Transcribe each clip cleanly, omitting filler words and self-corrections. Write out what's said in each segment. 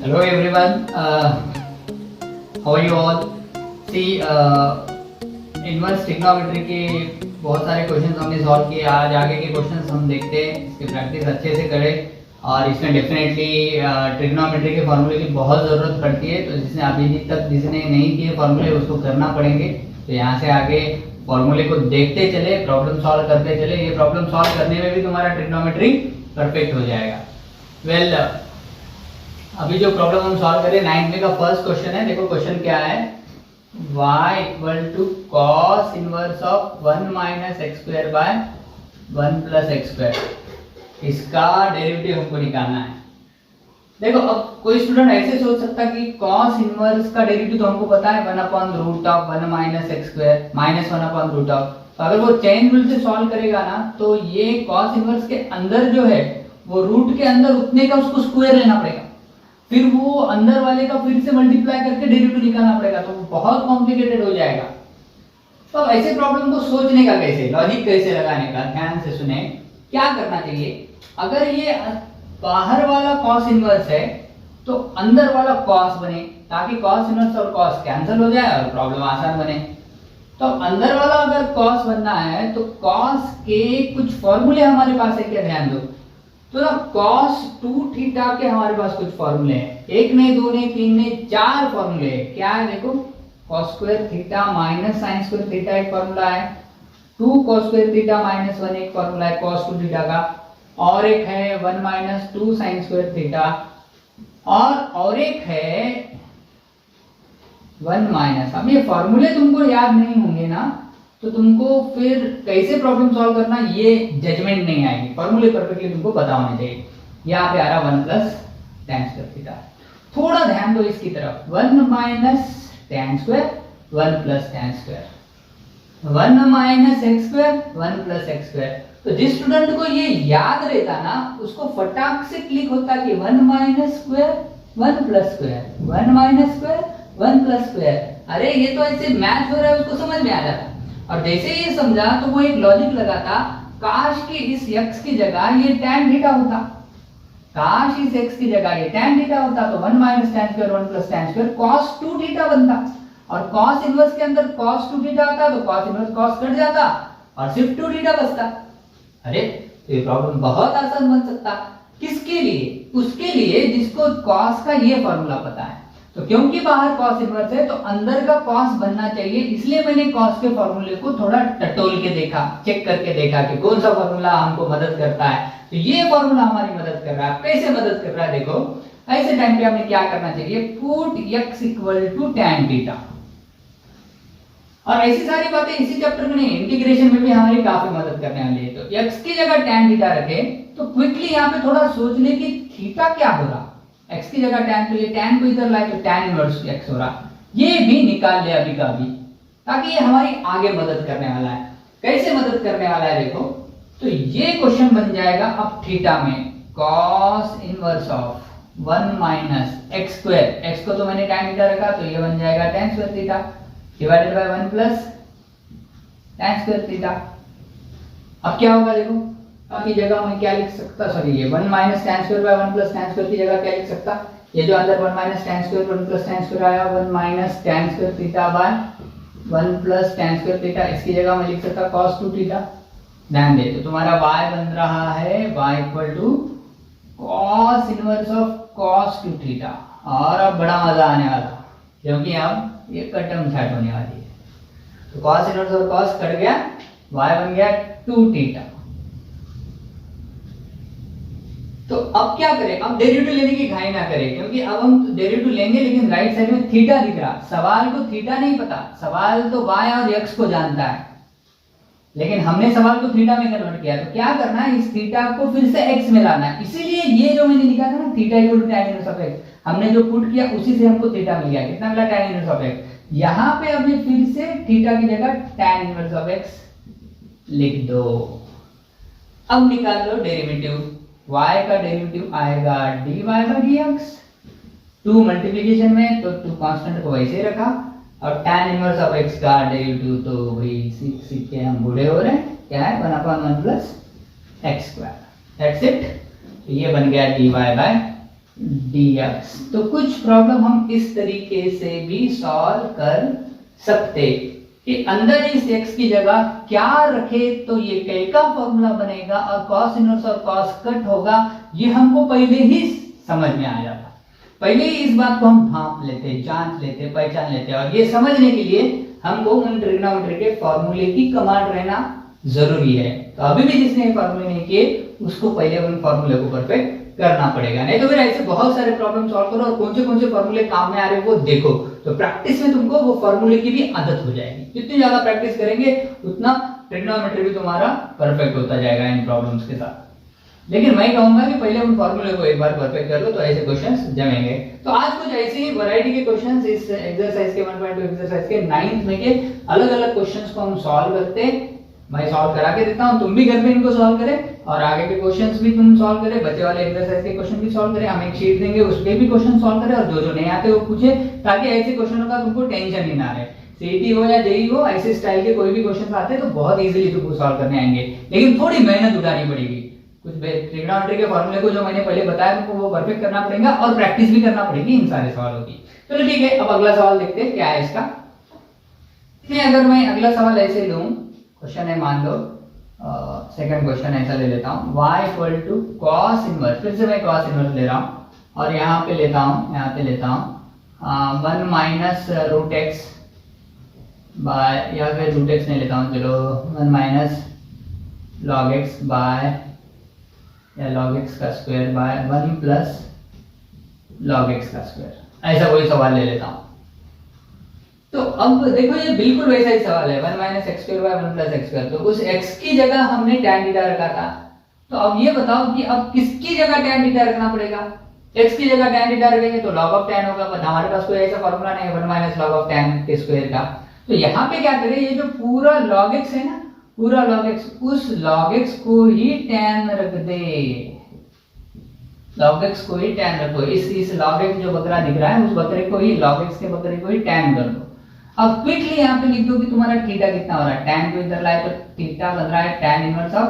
Hello everyone, how are you all? See, inverse trigonometry के बहुत सारे क्वेश्चंस हमने सॉल्व किए। आज आगे के क्वेश्चंस हम देखते हैं, इसकी प्रैक्टिस अच्छे से करें और इसमें डेफिनेटली ट्रिग्नोमेट्री के फॉर्मूले की बहुत ज़रूरत पड़ती है। तो जिसने अभी तक जिसने नहीं किए फॉर्मूले उसको करना पड़ेंगे। तो यहाँ से आगे फॉर्मूले को देखते चले, प्रॉब्लम सॉल्व करते चले। ये प्रॉब्लम सॉल्व करने में भी तुम्हारा ट्रिग्नोमेट्री परफेक्ट हो जाएगा। वेल, अभी जो प्रॉब्लम हम सॉल्व करें 9th में का फर्स्ट क्वेश्चन है। देखो क्वेश्चन क्या है, y equal to cos inverse of 1 minus x square by 1 plus x square. इसका डेरिवेटिव हमको निकालना है। देखो, अब कोई स्टूडेंट ऐसे सोच सकता है कि cos इनवर्स का डेरिवेटिव तो हमको पता है 1 upon root of 1 minus x square minus 1 upon root of. तो अगर वो चेन रूल से सॉल्व करेगा ना, तो ये cos इनवर्स के अंदर जो है वो रूट के अंदर उतने का उसको स्क्वायर लेना पड़ेगा, फिर वो अंदर वाले का फिर से मल्टीप्लाई करके डेरिवेटिव निकालना पड़ेगा। तो बहुत कॉम्प्लिकेटेड हो जाएगा। तो अब ऐसे प्रॉब्लम को सोचने का कैसे, लॉजिक कैसे लगाने का, ध्यान से सुने। क्या करना चाहिए, अगर ये बाहर वाला cos इनवर्स है तो अंदर वाला cos बने, ताकि cos इनवर्स और cos कैंसिल हो जाए और प्रॉब्लम आसान बने। तो अंदर वाला अगर cos बनना है तो cos के कुछ फॉर्मूले हमारे पास है क्या, ध्यान दो। तो ना cos 2 थीटा के हमारे पास कुछ फॉर्मूले हैं। एक ने, दो ने, तीन ने, चार फॉर्मूले हैं। क्या है, देखो cos square theta minus sin square theta एक फॉर्मूला है, 2 cos स्क्वायर थीटा माइनस 1 एक फॉर्मूला है cos 2 थीटा का, और एक है 1 माइनस 2 sin स्क्वायर थीटा, और एक है 1 माइनस। अब ये फॉर्मूले तुमको याद नहीं होंगे ना, तो तुमको फिर कैसे प्रॉब्लम सॉल्व करना ये जजमेंट नहीं आएगी। फॉर्मूले परफेक्टली तुमको पता होने चाहिए। यहाँ पे आ रहा 1 प्लस tan स्क्वायर थीटा। थोड़ा ध्यान दो इसकी तरफ, 1 minus tan square 1 plus tan square, 1 minus x square 1 plus x square. तो जिस स्टूडेंट को ये याद रहता ना, उसको फटाक से क्लिक होता कि 1 minus square 1 plus square, 1 minus square 1 plus square. अरे ये तो ऐसे मैच हो रहा है, उसको समझ में आ जाता। और जैसे ये समझा तो वो एक लॉजिक लगाता, काश कि इस x की जगह ये tan थीटा होता, काश इस x की जगह ये tan थीटा होता, तो 1 minus tan square 1 plus tan square cos 2 theta बनता। और cos इनवर्स के अंदर cos 2 थीटा आता तो cos इनवर्स cos कट जाता और सिर्फ 2 थीटा बचता। अरे तो ये प्रॉब्लम बहुत आसान बन सकता। किसके लिए, उसके लिए जिसको cos का ये फॉर्मूला पता है। तो क्योंकि बाहर cos इनवर्स है तो अंदर का cos बनना चाहिए, इसलिए मैंने cos के फॉर्मूले को थोड़ा टटोल के देखा, चेक करके देखा कि कौन सा फॉर्मूला हमको मदद करता है। तो ये फॉर्मूला हमारी मदद कर रहा है। कैसे मदद कर रहा है, देखो ऐसे टाइम पे हमें क्या करना चाहिए, put x equal to tan theta. और ऐसी सारी बातें इसी चैप्टर में नहीं, इंटीग्रेशन में भी हमारी काफी मदद करने वाली है। तो x की जगह tan थीटा रखे तो क्विकली यहाँ पे थोड़ा सोच ले कि थीटा क्या हो रहा, x की जगह tan, तो ये tan को इधर लाए तो tan इनवर्स x हो रहा। ये भी निकाल ले अभी का अभी, ताकि ये हमारी आगे मदद करने वाला है। कैसे मदद करने वाला है देखो, तो ये क्वेश्चन बन जाएगा अब थीटा में cos inverse of 1 minus x square, x को तो मैंने tan थीटा रखा तो ये बन जाएगा tan square theta divided by 1 plus tan square theta. अब क्या होगा देखो, अब की जगह मैं क्या लिख सकता, सॉरी ये 1 minus tan square by 1 plus tan square की जगह क्या लिख सकता, ये जो अंदर 1 minus tan square 1 plus tan square आया 1 minus tan square theta by 1 plus tan square theta, इसकी जगह मैं लिख सकता cos 2 थीटा। ध्यान दे, तो तुम्हारा y बन रहा है y equal to cos inverse of cos 2 theta. और अब बड़ा मजा आने वाला, क्योंकि अब ये कटम छाट होने वाली है। तो cos इनवर्स और cos कट गया, y बन गया 2 थीटा। तो अब क्या करें, अब डेरिवेटिव लेने की घाई ना करें, क्योंकि अब हम डेरिवेटिव लेंगे लेकिन राइट साइड में थीटा दिख रहा। सवाल को थीटा नहीं पता, सवाल तो y और x को जानता है, लेकिन हमने सवाल को थीटा में कन्वर्ट किया। तो क्या करना है, इस थीटा को फिर से x में लाना है। इसीलिए ये जो मैंने लिखा था ना theta equal to tan inverse of x, हमने जो पुट किया उसी से हमको थीटा मिल गया। कितना मिला, tan इनवर्स ऑफ x। यहाँ पे अभी फिर से थीटा की जगह tan इनवर्स ऑफ x लिख दो। अब निकाल लो डेरिवेटिव, y का डेरिवेटिव आएगा dy बाय dx, 2 मल्टीप्लिकेशन में तो 2 कांस्टेंट को वैसे रखा, और tan इनवर्स ऑफ x का डेरिवेटिव तो भाई सीख के हम बूढ़े हो रहे हैं, क्या है 1 upon 1 plus x square, that's it. तो ये बन गया dy बाय dx। तो कुछ प्रॉब्लम हम इस तरीके से भी सॉल्व कर सकते कि अंदर इस x की जगह क्या रखे तो ये k का फॉर्मूला बनेगा और cos इनवर्स और cos कट होगा, ये हमको पहले ही समझ में आ जाता। पहले ही इस बात को हम भांप लेते, जांच लेते, पहचान लेते, और ये समझने के लिए हमको उन ट्रिग्नोमेट्री के फॉर्मूले की कमांड रहना जरूरी है। तो अभी भी जिसने ये फॉर्मूले नहीं किए उसको पहले उन फॉर्मूले को परफेक्ट करना पड़ेगा, नहीं तो फिर ऐसे बहुत सारे प्रॉब्लम सॉल्व करो और कौन से फॉर्मूले काम में आ रहे हैं वो देखो, तो प्रैक्टिस में तुमको वो फॉर्मूले की भी आदत हो जाएगी। जितनी ज्यादा प्रैक्टिस करेंगे उतना ट्रिग्नोमेट्री भी तुम्हारा परफेक्ट होता जाएगा इन प्रॉब्लम्स के साथ। लेकिन मैं कहूंगा कि पहले उन फॉर्मूले को एक बार परफेक्ट कर लो तो ऐसे क्वेश्चंस जमेंगे। तो आज कुछ ऐसी ही वैरायटी के क्वेश्चंस इस एक्सरसाइज के 1.2 एक्सरसाइज के 9th में के अलग-अलग क्वेश्चंस को हम सॉल्व करते हैं। मैं सॉल्व करा के देता हूं, तुम भी घर पे इनको सॉल्व करें और आगे के क्वेश्चंस भी तुम सॉल्व करें, बच्चे वाले एक्सरसाइज के क्वेश्चन भी सॉल्व करें। हम एक शीट देंगे उस पे भी क्वेश्चन सॉल्व करें और जो नहीं आते वो पूछे, ताकि ऐसे क्वेश्चनों का तुमको टेंशन ही ना रहे। सीईटी हो या जेईई हो, ऐसे स्टाइल के कोई भी क्वेश्चन आते हैं तो बहुत इजीली तुमको सॉल्व करने आएंगे, लेकिन थोड़ी मेहनत उठानी पड़ेगी। कुछ ट्रिग्नोमेट्री के फॉर्मूले को जो मैंने पहले बताया तुमको वो परफेक्ट करना पड़ेगा और प्रैक्टिस भी करना पड़ेगी इन सारे सवालों की। चलो ठीक है, अब अगला सवाल देखते हैं क्या है इसका। इसमें अगर मैं अगला सवाल ऐसे लूं, क्वेश्चन है मान लो सेकंड क्वेश्चन ऐसा ले लेता हूं, y equal to cos inverse, फिर से मैं cos इनवर्स ले रहा हूं और यहाँ पे लेता हूं 1 माइनस रूट एक्स बाय, या फिर रूट एक्स नहीं लेता हूं, चलो 1 माइनस log x बाय या log x का square by 1 plus log x का स्क्वायर, ऐसा कोई सवाल ले लेता हूं। तो अब देखो ये बिल्कुल वैसा ही सवाल है, 1 minus x square by 1 plus x square. तो उस x की जगह हमने tan थीटा रखा था, तो अब ये बताओ कि अब किसकी जगह tan थीटा रखना पड़ेगा। x की जगह tan थीटा रखेंगे तो log ऑफ tan होगा, पर हमारे पास कोई ऐसा फॉर्मूला नहीं है 1 माइनस log ऑफ tan के स्क्वायर का। तो यहाँ पे क्या करें, ये जो पूरा log x है ना, पूरा log x, उस log x को ही tan रख दे, log x को ही tan रखो। इस log x जो बकरा दिख रहा है उस बकरे को ही, log x के बकरे को ही tan कर दो। अब क्विकली यहाँ पे लिख दो कि तुम्हारा थीटा कितना हो रहा है, tan को इधर लाए तो थीटा बन रहा है tan inverse of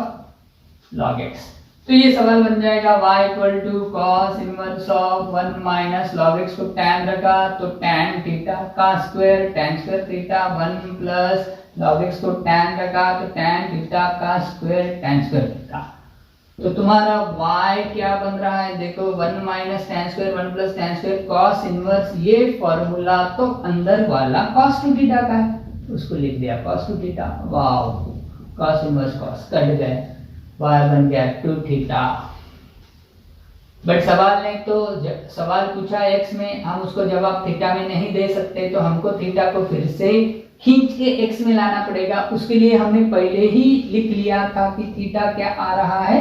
log x। तो ये सवाल बन जाएगा y equal to cos inverse of 1 minus log x को tan रखा तो tan थीटा का square, tan square theta 1 plus log x को tan रखा तो tan थीटा का स्क्वायर, tan स्क्वायर थीटा। तो तुम्हारा y क्या बन रहा है, देखो 1 minus tan square 1 plus tan square cos inverse, ये फॉर्मूला तो अंदर वाला cos टू थीटा का है, उसको लिख दिया cos two theta. Wow, cos inverse cos cut गए, y बन गया 2 थीटा। बट सवाल ने तो सवाल पूछा x में, हम उसको जवाब थीटा में नहीं दे सकते, तो हमको थीटा को फिर से खींच के x में लाना पड़ेगा। उसके लिए हमने पहले ही लिख लिया था कि थीटा क्या आ रहा है,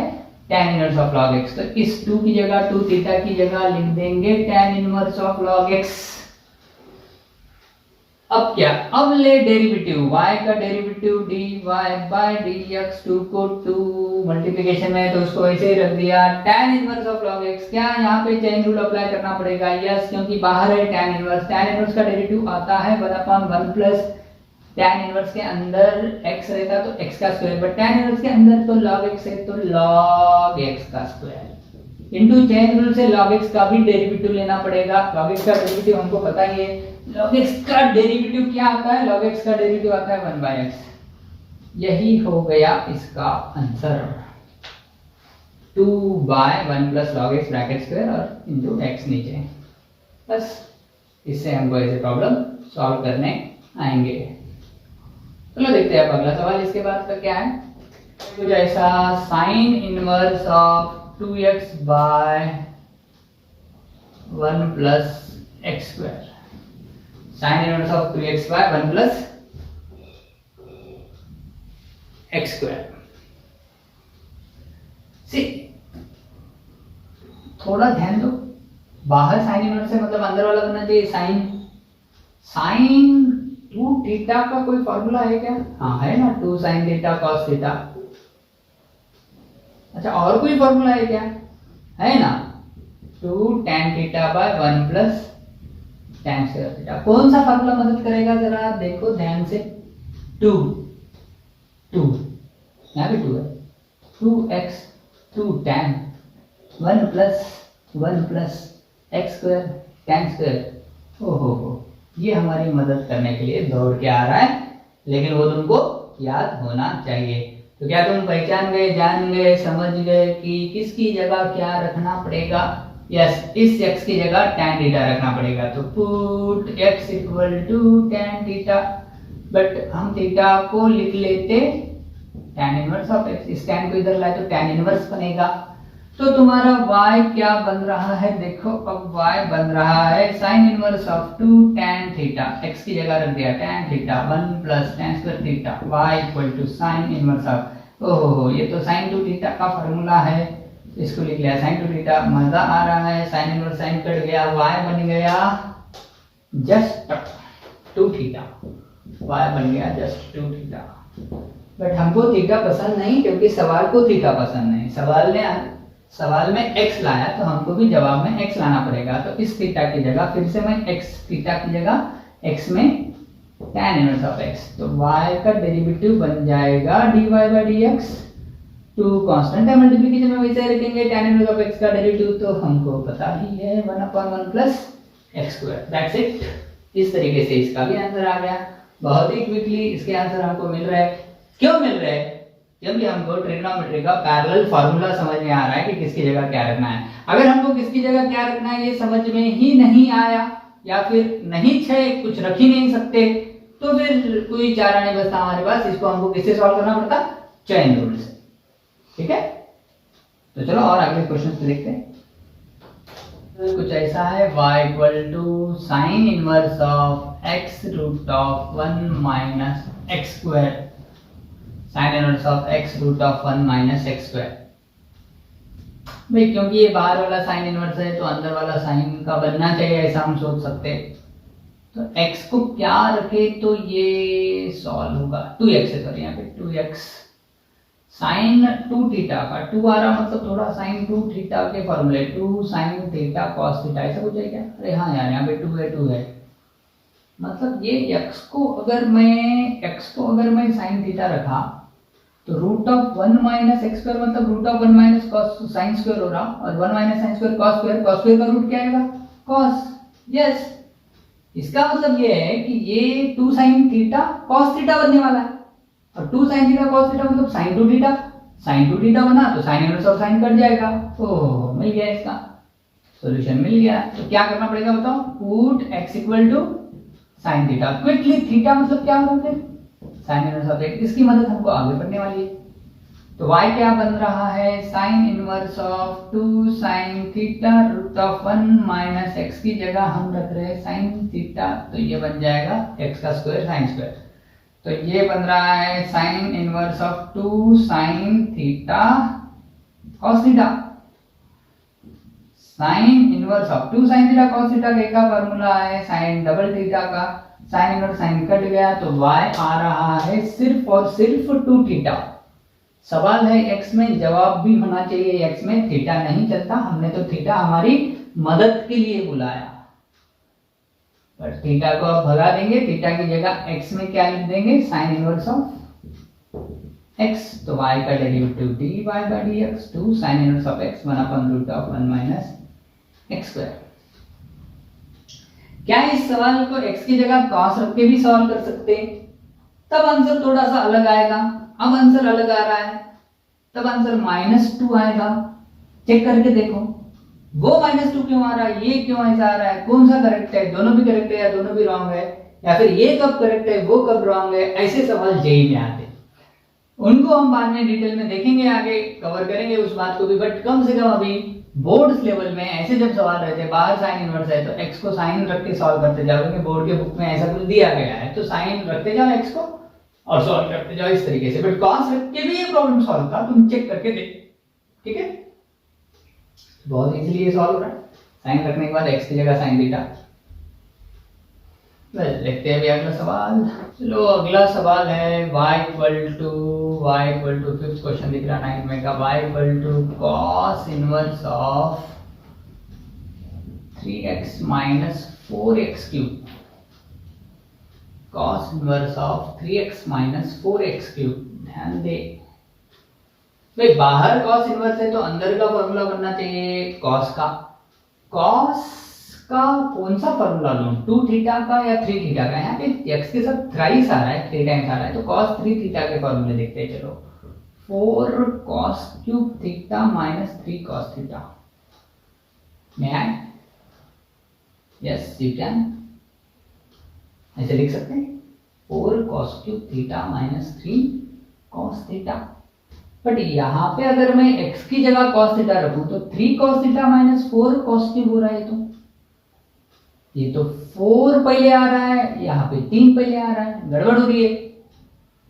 tan inverse of log x। तो इस 2 की जगह 2 थीटा की जगह लिख देंगे tan inverse of log x। अब क्या, अब ले डेरिवेटिव, y का डेरिवेटिव dy बाय dx, 2 को 2 मल्टीप्लिकेशन में तो उसको ऐसे ही रख दिया tan inverse of log x। क्या यहाँ पे चेन रूल अप्लाई करना पड़ेगा, यस, क्योंकि बाहर है tan इनवर्स। tan इनवर्स का डेरिवेटिव आता है 1/1 प्लस tan इनवर्स के अंदर x रहता तो x का स्क्वायर, बट tan इनवर्स के अंदर तो log x है तो log x का स्क्वायर इनटू चेन रूल से log x का भी डेरिवेटिव लेना पड़ेगा। log x का डेरिवेटिव हमको पता ही है, log x का डेरिवेटिव क्या आता है, log x का डेरिवेटिव आता है 1/x। यही हो गया इसका answer, 2/1 plus log x bracket square और इनटू x नीचे। बस इससे हमको ऐसे प्रॉब्लम सॉल्व करने आएंगे। चलो देखते हैं अब अगला सवाल इसके बाद का क्या है। कुछ ऐसा sine inverse of 2x by 1 plus x square, sine inverse of 2x by 1 plus x square. See थोड़ा ध्यान दो, बाहर साइन इनवर्स है मतलब अंदर वाला बनना चाहिए साइन 2 थीटा का कोई फॉर्मूला है क्या, हाँ है ना, 2 sin थीटा cos थीटा। अच्छा और कोई फॉर्मूला है क्या, है ना, 2 tan theta by 1 plus tan square theta. कौन सा फॉर्मूला मदद करेगा जरा देखो ध्यान से, 2 यहाँ भी 2 है, 2x 2 tan 1 plus x square tan square. ओहो, ये हमारी मदद करने के लिए दौड़ के आ रहा है, लेकिन वो तुमको याद होना चाहिए। तो क्या तुम पहचान गए, जान गए, समझ गए कि किसकी जगह क्या रखना पड़ेगा? यस, इस x की जगह tan थीटा रखना पड़ेगा। तो put x equal to tan theta, but हम थीटा को लिख लेते tan इनवर्स ऑफ x। इस tan को इधर लाए तो tan इनवर्स बनेगा। तो तुम्हारा y क्या बन रहा है? देखो अब y बन रहा है sin inverse of 2 tan theta. x की जगह रख दिया tan theta 1 plus tan square theta, y equal to sin inverse of, ओहो ये तो sin 2 थीटा का फार्मूला है, इसको लिख लिया sin 2 थीटा। मजा आ रहा है, sin इनवर्स sin कट गया, y बन गया जस्ट 2 थीटा, y बन गया जस्ट 2 थीटा। बट हमको थीटा पसंद नहीं, क्योंकि सवाल को थीटा पसंद नहीं। सवाल में x लाया तो हमको भी जवाब में x लाना पड़ेगा। तो इस थीटा की जगह फिर से मैं x, थीटा की जगह x में tan इनवर्स ऑफ x, तो y का डेरिवेटिव बन जाएगा dy by dx। Two constant है, मल्टीप्लिकेशन में वैसे रखेंगे tan इनवर्स ऑफ x का डेरिवेटिव, तो हमको पता ही है 1/1 plus x square, that's it. इस तरीके से इसका भी आंसर आ गया। बहुत ही क्विकली इसके आंसर हमको मिल रहा है। क्यों मिल रहा है? क्योंकि हमको ट्रिग्नोमेट्री का पैरेलल फार्मूला समझ में आ रहा है कि किसकी जगह क्या रखना है। अगर हमको किसकी जगह क्या रखना है ये समझ में ही नहीं आया, या फिर नहीं छे, कुछ रख ही नहीं सकते, तो फिर कोई चारा नहीं बचता हमारे पास। इसको हमको किससे सॉल्व करना पड़ता? चेन रूल से। ठीक है, तो चलो और आगे क्वेश्चन देखते हैं। तो कुछ ऐसा है, y equal to sine inverse of x root of 1 minus x square, sine inverse of x root of 1 minus x square. भाई क्योंकि ये बाहर वाला साइन इनवर्स है तो अंदर वाला साइन का बनना चाहिए, ऐसा हम सोच सकते हैं। तो x को क्या रखे तो ये सॉल्व होगा, 2x है, सॉरी यहाँ पे 2x साइन 2 थीटा का, 2 आ रहा मतलब थोड़ा साइन 2 थीटा के फॉर्मूले, 2 साइन थीटा कॉस थीटा, ऐसा कुछ है क्या? अरे हाँ यार, यहाँ पे 2 है, मतलब ये x को अगर मैं साइन थीटा रखा तो root of 1 minus x square, मतलब root of 1 minus cos sine square हो रहा, और 1 minus sine square cos square, cos square का रूट क्या आएगा? कॉस। यस, इसका मतलब ये है कि ये 2 साइन थीटा कॉस थीटा बनने वाला है, और 2 साइन थीटा कॉस थीटा मतलब साइन 2 थीटा, साइन 2 थीटा बना तो sign inverse of sine cut जाएगा। ओह, मिल गया, इसका सॉल्यूशन मिल गया। तो क्या करना पड़ेगा बताओ? Put x equal to sine theta. Quickly theta मतलब क्या होगा? साइन इनवर्स ऑफ x, इसकी मदद हमको आगे बढ़ने वाली है। तो y क्या बन रहा है? Sine inverse of 2 sine theta root of 1 minus x की जगह हम रख रहे हैं साइन थीटा, तो ये बन जाएगा x का स्क्वायर साइन स्क्वायर। तो ये बन रहा है sine inverse of 2 sine theta cos theta, sign inverse of 2 sine theta cos theta का फार्मूला है साइन डबल थीटा का, साइन इनवर्स साइन कट गया तो y आ रहा है सिर्फ और सिर्फ 2 थीटा। सवाल है x में, जवाब भी होना चाहिए x में, थीटा नहीं चलता, हमने तो थीटा हमारी मदद के लिए बुलाया, पर थीटा को अब भगा देंगे, थीटा की जगह x में क्या लिख देंगे? साइन इनवर्स ऑफ x, तो y का derivative dy by dx 2 sign inverse of x 1/√1 minus x square. क्या इस सवाल को x की जगह cos रख के भी सॉल्व कर सकते हैं? तब आंसर थोड़ा सा अलग आएगा। अब आंसर अलग आ रहा है, तब आंसर -2 आएगा। चेक करके देखो, वो -2 क्यों आ रहा है, ये क्यों ऐसा आ रहा है, कौन सा करेक्ट है? दोनों भी करेक्ट है या दोनों भी रॉन्ग है, या फिर ये कब करेक्ट है वो कब रॉन्ग है? ऐसे सवाल जेईई में आते, उनको हम बाद में डिटेल में देखेंगे, आगे कवर करेंगे उस बात को भी। बट कम से कम अभी बोर्ड लेवल में ऐसे जब सवाल रहते हैं, बाहर साइन इनवर्स है तो x को साइन रख के सॉल्व करते जाओ, क्योंकि बोर्ड के बुक में ऐसा कुछ दिया गया है, तो साइन रखते जाओ x को और सॉल्व करते जाओ इस तरीके से। बट cos रख के भी ये प्रॉब्लम सॉल्व था, तुम चेक करके देख, ठीक है? बहुत इजीली ये सॉल्व हो रहा है, साइन रखने के बाद x की जगह साइन थीटा। देखते हैं अभी अगला सवाल। चलो अगला सवाल है y equal to fifth question दिख रहा 9 में का, y equal to cos inverse of 3x minus 4x cube, cos inverse of 3x minus 4x cube. ध्यान दे भाई, बाहर cos इनवर्स है तो अंदर का फॉर्मूला बनना चाहिए cos का, कॉस का कौन सा फॉर्मूला लूं, 2 थीटा का या 3 थीटा का? यहाँ पे x के साथ थ्राइस आ रहा है, 3 टाइम्स आ रहा है, तो cos 3 थीटा के फॉर्मूले देखते हैं। चलो 4 cos cube theta minus 3 cos theta. मैं आए, यस यू कैन ऐसे लिख सकते हैं, 4 cos cube theta minus 3 cos theta. But यहाँ पे अगर मैं x की जगह cos थीटा रखूं तो 3 cos theta minus 4 cos cube हो रहा है। तो ये तो 4 पहले आ रहा है, यहाँ पे 3 पहले आ रहा है, गड़बड़ हो रही है।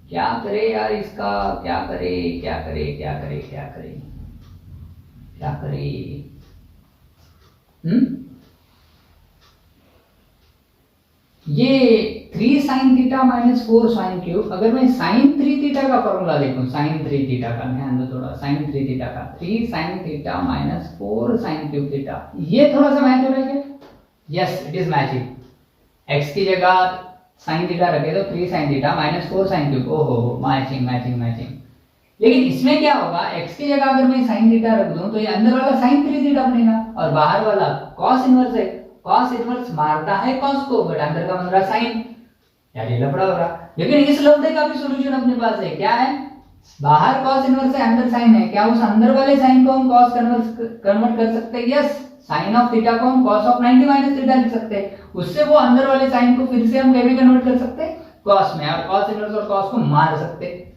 क्या करे यार इसका, क्या करे क्या करे क्या करे क्या करे क्या करे? ये 3 sin theta minus 4 sin cube, अगर मैं sin 3 थीटा का फॉर्मूला देखूं, sin 3 थीटा का, ध्यान दो थोड़ा, sin 3 थीटा का 3 sin theta minus 4 sin cube theta, ये थोड़ा सा मैच हो रहा है क्या? Yes it is matching. x की जगह sin थीटा रखे तो 3 sin theta minus 4 sin cube, ओहो मैचिंग मैचिंग मैचिंग। लेकिन इसमें क्या होगा, x की जगह अगर मैं sin थीटा रख दूं तो ये अंदर वाला sin 3 थीटा बनेगा और बाहर वाला cos इनवर्स है। cos इनवर्स मारता है cos को, बट अंदर का बन रहा sin, यार ये लफड़ा हो रहा। लेकिन इस लफड़े का भी सॉल्यूशन अपने पास है, क्या है? बाहर cos इनवर्स है, अंदर sin है, क्या उस अंदर वाले sin को हम cos कन्वर्ट कर सकते हैं? यस, sin ऑफ थीटा को हम cos ऑफ 90 माइनस थीटा लिख सकते हैं, उससे वो अंदर वाले sin को फिर से हम कैसे कन्वर्ट कर सकते हैं? cos में, और cos इनवर्स और cos को मार सकते हैं।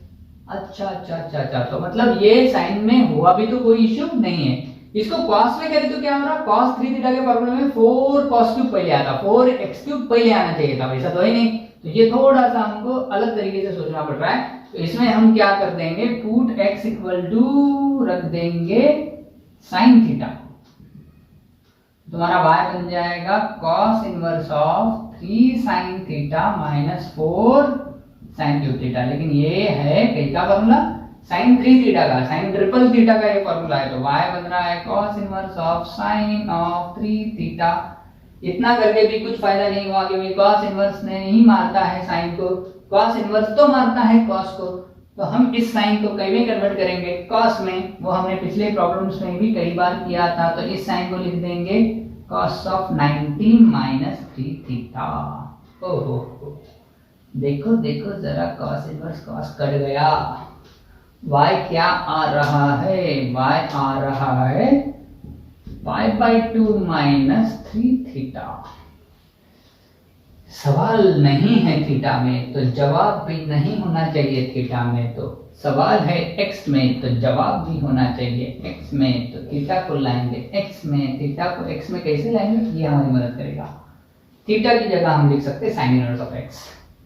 अच्छा अच्छा अच्छा अच्छा, तो मतलब ये sin में हुआ भी तो कोई इश्यू नहीं है। इसको cos में करें तो क्या हो रहा? cos 3 थीटा के फॉर्मूले में 4 cos क्यूब पहले आता, 4 x क्यूब पहले आना चाहिए था, वैसा तो है नहीं। तो ये थोड़ा सा हमको अलग तरीके से सोचना पड़ रहा है। तो इसमें हम क्या कर देंगे, पुट x इक्वल टू रख देंगे sin थीटा, तुम्हारा y बन जाएगा cos inverse of 3 sin theta minus 4 sin cube theta. लेकिन ये है किसका फॉर्मूला? sin 3 थीटा का, sin ट्रिपल थीटा का ये फॉर्मूला है। तो y बन रहा है cos inverse of sin of 3 theta. इतना करके भी कुछ फायदा नहीं हुआ, क्योंकि cos इनवर्स नहीं मारता है sin को, cos इनवर्स तो मारता है cos को। तो हम इस साइन को कई में कन्वर्ट करेंगे cos में, वो हमने पिछले प्रॉब्लम्स में भी कई बार किया था। तो इस साइन को लिख देंगे cos ऑफ 90 माइनस 3 थीटा। ओहो देखो देखो जरा, cos इनवर्स cos कट गया। y क्या आ रहा है? y आ रहा है 5/2 माइनस 3 थीटा। सवाल नहीं है थीटा में तो जवाब भी नहीं होना चाहिए थीटा में। तो सवाल है x में तो जवाब भी होना चाहिए x में। तो थीटा को लाएंगे x में, थीटा को x में कैसे लाएंगे ये हमारी मदद करेगा। थीटा की जगह हम लिख सकते हैं sin इनवर्स ऑफ x।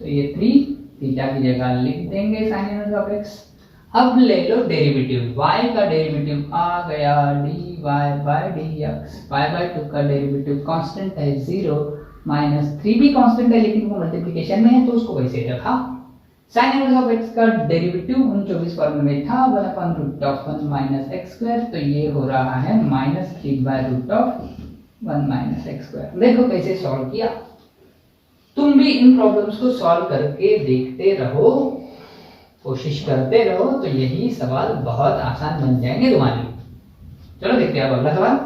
तो ये 3 थीटा की जगह लिख देंगे sin इनवर्स ऑफ x। अब ले लो डेरिवेटिव, y का डेरिवेटिव आ गया dy बाय dx। 5/2 का डेरिवेटिव कांस्टेंट है 0, माइनस 3 भी कांस्टेंट है लेकिन वो मल्टीप्लिकेशन में है तो उसको वैसे रखा। sin इनवर्स ऑफ x का डेरिवेटिव 24 फॉर्म में था 1/√1 माइनस x²। तो ये हो रहा है -3/√1 माइनस x²। देखो कैसे सॉल्व किया। तुम भी इन प्रॉब्लम्स को सॉल्व करके देखते रहो, कोशिश करते रहो, तो यही सवाल बहुत आसान बन जाएंगे तुम्हारे लिए। चलो देखते हैं अब अगला सवाल।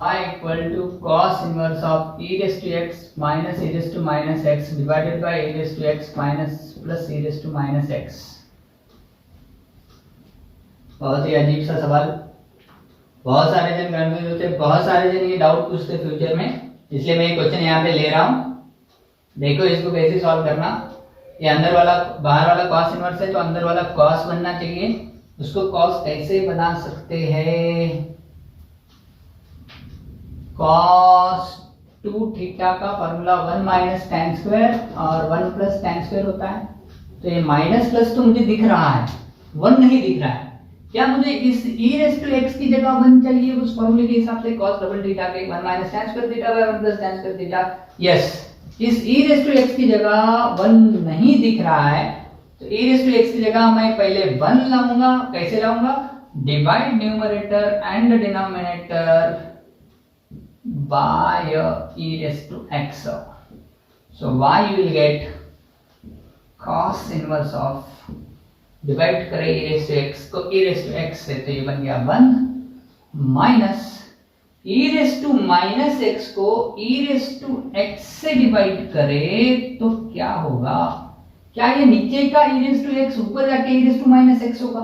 y equal to cos inverse of e raise to x minus e raise to minus x divided by e raise to x minus plus e raise to minus x। बहुत ही अजीब सा सवाल, बहुत सारे जन कंफ्यूज होते, बहुत सारे जन ये डाउट पूछते फ्यूचर में, इसलिए मैं ये क्वेश्चन यहाँ पे ले रहा हूँ। देखो इसको कैसे सॉल्व करना। ये अंदर वाला बाहर वाला cos इनवर्स है तो अंदर वाला cos बनना चाहिए। उसको cos कैसे बना सकते हैं? cos 2 थीटा का फॉर्मूला 1 माइनस tan स्क्वायर और 1 प्लस tan स्क्वायर होता है। तो ये माइनस प्लस तो मुझे दिख रहा है, 1 नहीं दिख रहा है। क्या मुझे इस e रेज़ टू x की जगह 1 चाहिए उस फॉर्मूले के हिसाब से? cos डबल थीटा के 1 minus tan square theta by 1 plus tan square theta. Yes, इस e रेज़ टू x की जगह 1 नहीं दिख रहा है, तो e रेज़ टू x की जगह मैं पहले 1 लाऊंगा। कैसे लाऊंगा? Divide numerator and denominator by e raised to x. So y you will get cos inverse of, divide करें e raised to x को e raised to x से, तो ये बन गया 1 minus e raise to minus x को e raise to x से divide करे तो क्या होगा? क्या ये नीचे का ई रेस टू एक्स ऊपर जाके e raise to minus x होगा?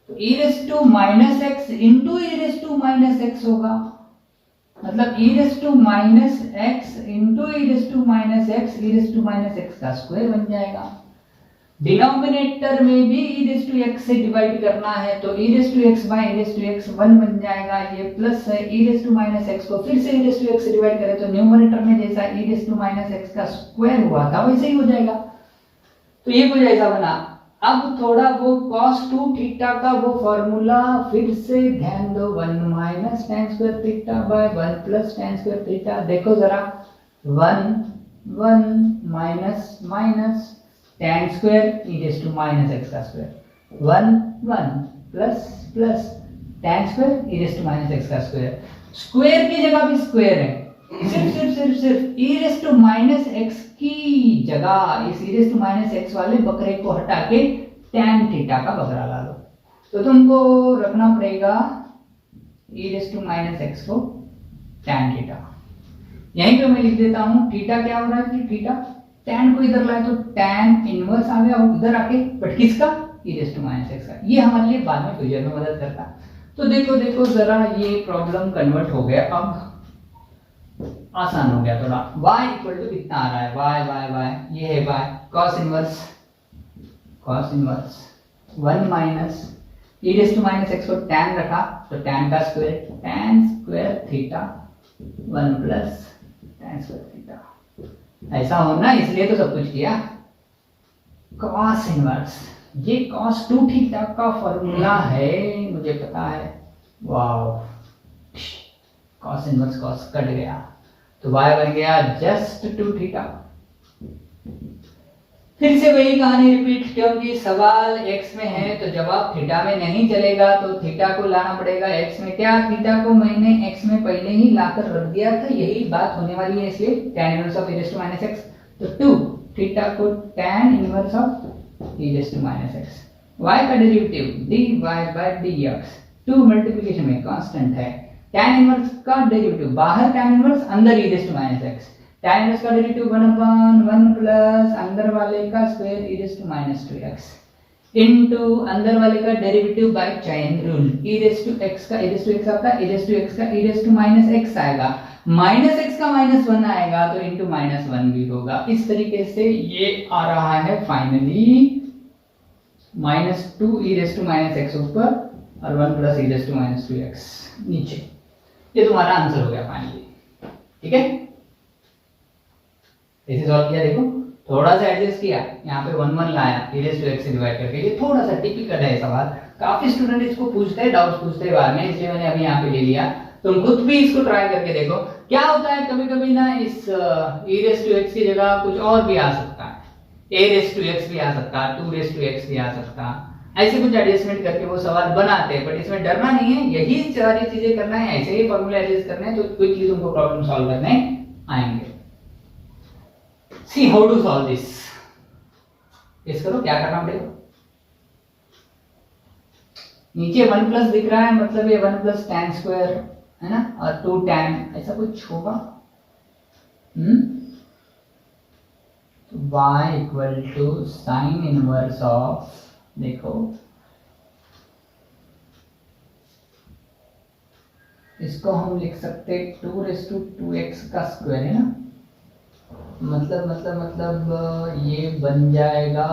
तो e raise to minus x into e raise to minus x होगा, मतलब e raise to minus x into e raise to minus x, e raise to minus x का square बन जाएगा। Denominator में भी e raise to x से divide करना है तो e raise to x by e raise to x 1 बन जाएगा। ये प्लस है, ई रेस टू माइनस एक्स को फिर से ई रेस टू एक्स से डिवाइड करें तो न्यूमरेटर में जैसा ई रेस टू माइनस एक्स का स्क्वायर हुआ था वैसे ही हो जाएगा। तो ये कुछ ऐसा बना। अब थोड़ा वो cos 2 थीटा का वो फॉर्मूला फिर से ध्यान दो, 1 minus tan square theta by 1 plus tan square theta. देखो जरा, 1 minus minus tan square e raise to minus x का square, 1 plus plus tan square e raise to minus x का स्क्वायर। स्क्वायर की जगह भी स्क्वायर है, सिर्फ e raise to minus x की जगह इस e raise to minus x वाले बकरे को हटा के tan थीटा का बकरा ला लो। तो तुमको रखना पड़ेगा ई रेस टू माइनस एक्स को tan थीटा। यहीं पे मैं लिख देता हूं थीटा क्या हो रहा है कि थीटा tan को इधर लाए तो tan इनवर्स आ गया इधर आके, बट किसका? ई रेस टू माइनस एक्स का। ये हमारे लिए बाद में फ्यूचर में मदद करता। तो देखो जरा ये प्रॉब्लम कन्वर्ट हो गया, अब आसान हो गया थोड़ा। y इक्वल टू कितना आ रहा है? y ये है y, cos inverse 1 minus e raise to minus x को tan रखा तो tan का square, tan square theta 1 plus tan square theta. ऐसा होना इसलिए तो सब कुछ किया। cos इनवर्स, ये cos 2 थीटा का फॉर्मूला है, मुझे पता है। Wow, cos inverse cos cut गया तो y बन गया जस्ट 2 थीटा। फिर से वही कहानी रिपीट, क्योंकि सवाल x में है तो जवाब थीटा में नहीं चलेगा, तो थीटा को लाना पड़ेगा x में। क्या? थीटा को मैंने x में पहले ही लाकर रख दिया था, यही बात होने वाली है, इसलिए tan inverse of e raise to minus x। तो 2 थीटा को tan inverse of e raise to minus x, y का derivative dy by dx, 2 multiplication में कांस्टेंट है, tan इनवर्स का डेरिवेटिव बाहर tan इनवर्स अंदर e raise to minus x, tan inverse का derivative 1/1 plus अंदर वाले का square e raise to minus 2x into अंदर वाले का derivative by chain rule, e raise to x का e रेज़ टू x आता है, e रेज़ टू x का e raise to minus x आएगा, माइनस x का -1 आएगा तो इनटू -1 भी होगा। इस तरीके से ये आ रहा है finally -2 e raise to minus x ऊपर और 1 plus e raise to minus 2x नीचे। ये तुम्हारा आंसर हो गया फाइनली, ठीक है। इसे सॉल्व किया, देखो थोड़ा सा एडजस्ट किया, यहाँ पे 1 लाया e रेज़ टू x से डिवाइड करके। ये थोड़ा सा टिपिकल है सवाल, काफी स्टूडेंट इसको पूछते हैं, डाउट्स पूछते हैं बाद में, इसलिए मैंने अभी यहाँ पे ले लिया। तुम खुद भी इसको ट्राई करके देखो। क्या होता है कभी कभी ना, इस e रेज़ टू x की जगह कुछ और भी आ सकता है, a रेज़ टू x भी आ सकता है, 2 रेज़ टू x भी आ सकता है, ऐसे कुछ एडजस्टमेंट करके वो सवाल बनाते हैं। बट इसमें डरना नहीं है, यही सारी चीजें करना है, ऐसे ही फॉर्मूला एडजस्ट करना है, तो क्विकली तुमको प्रॉब्लम सॉल्व करने आएंगे। See how to solve this. इस करो, क्या करना पड़ेगा, नीचे 1 प्लस दिख रहा है, मतलब ये 1 प्लस tan स्क्वायर है ना, और 2 tan ऐसा कुछ होगा। y equal to sine inverse of, देखो इसको हम लिख सकते 2 रेज़ टू 2x का स्क्वायर है ना, मतलब ये बन जाएगा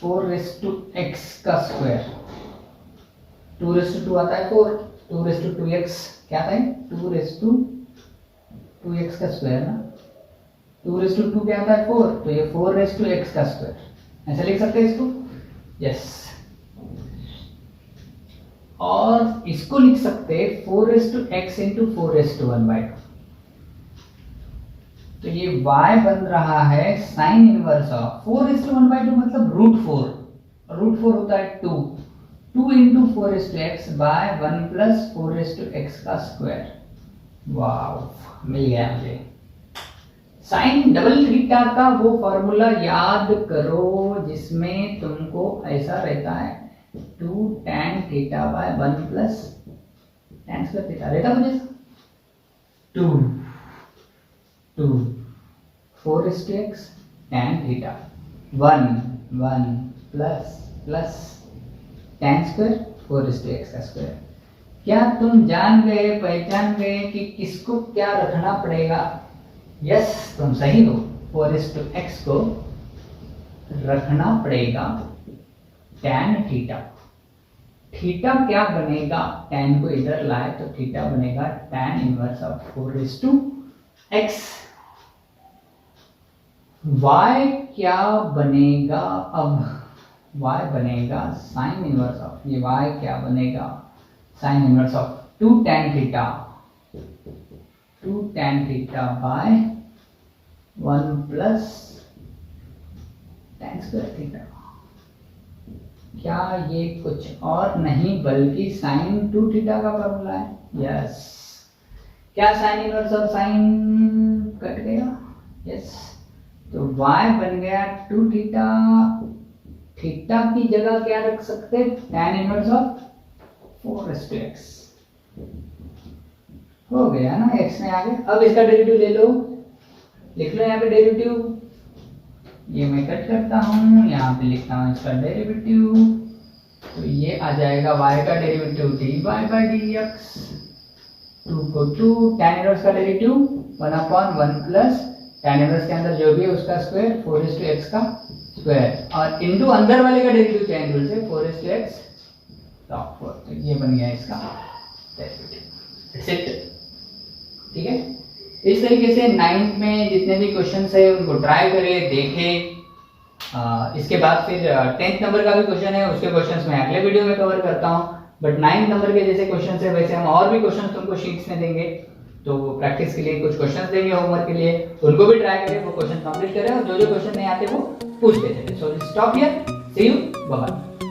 4 रेज़ टू x का स्क्वायर। 2 रेज़ टू 2 आता है 4, 2 रेज़ टू 2x क्या आता है 2 रेज़ टू 2x का स्क्वायर ना, 2 रेज़ टू 2 क्या आता है 4, तो ये 4 रेज़ टू x का स्क्वायर, ऐसा लिख सकते हैं इसको। यस, और इसको लिख सकते हैं 4 raise to x into 4 raise to 1/2। तो ये y बन रहा है sine inverse of 4 raise to 1/2 मतलब √4 होता है 2 into 4 raise to x by 1 plus 4 raise to x का स्क्वायर। वाओ, मिल गया मुझे। साइन डबल थीटा का वो फॉर्मूला याद करो जिसमें तुमको ऐसा रहता है, 2 tan theta by 1 plus tan square theta रहता मुझे 2 4x tan theta 1 plus tan square 4x का स्क्वायर। क्या तुम जान गए, पहचान गए कि किसको क्या रखना पड़ेगा? यस, तुम सही हो। 4x को रखना पड़ेगा tan थीटा। थीटा क्या बनेगा? tan को इधर लाए तो थीटा बनेगा tan inverse of 4x। y क्या बनेगा? अब y बनेगा साइन इनवर्स ऑफ, ये y क्या बनेगा? Sign inverse of 2 tan theta by 1 plus tan square theta. क्या ये कुछ और नहीं बल्कि साइन 2 थीटा का फॉर्मूला है? यस। क्या साइन इनवर्स और साइन कट गया? यस। तो y बन गया 2 थीटा। थीटा की जगह क्या रख सकते? tan इनवर्स ऑफ 4x हो गया ना, x में आ गया। अब इसका डेरिवेटिव ले लो, लिख लो यहाँ पे डेरिवेटिव। ये मैं कट करता हूँ, यहाँ पे लिखता हूँ इसका डेरिवेटिव। तो ये आ जाएगा y का डेरिवेटिव dy बाई dx, 2 को 2, tan इनवर्स का डेरिवेटिव 1/1 प्लस tan इनवर्स के अंदर जो भी है उसका स्क्वायर 4x का स्क्वायर, और इनटू अंदर वाले का डेरिवेटिव चेंज रूल से 4x log 4। तो ये बन गया इसका डेरिवेटिव। It's it. ठीक है, इस तरीके से 9th में जितने भी क्वेश्चंस है उनको ट्राई करें, देखें। इसके बाद फिर 10th नंबर का भी क्वेश्चन है, उसके क्वेश्चंस मैं अगले वीडियो में कवर करता हूँ। बट 9th नंबर के जैसे क्वेश्चंस है वैसे हम और भी क्वेश्चंस तुमको शीट्स में देंगे, तो प्रैक्टिस के लिए कुछ क्वेश्चंस देंगे होमवर्क के लिए, उनको भी ट्राई करें, वो क्वेश्चन कंप्लीट करें और जो जो क्वेश्चन नहीं आते वो पूछते चले। So stop here, see you, bye bye.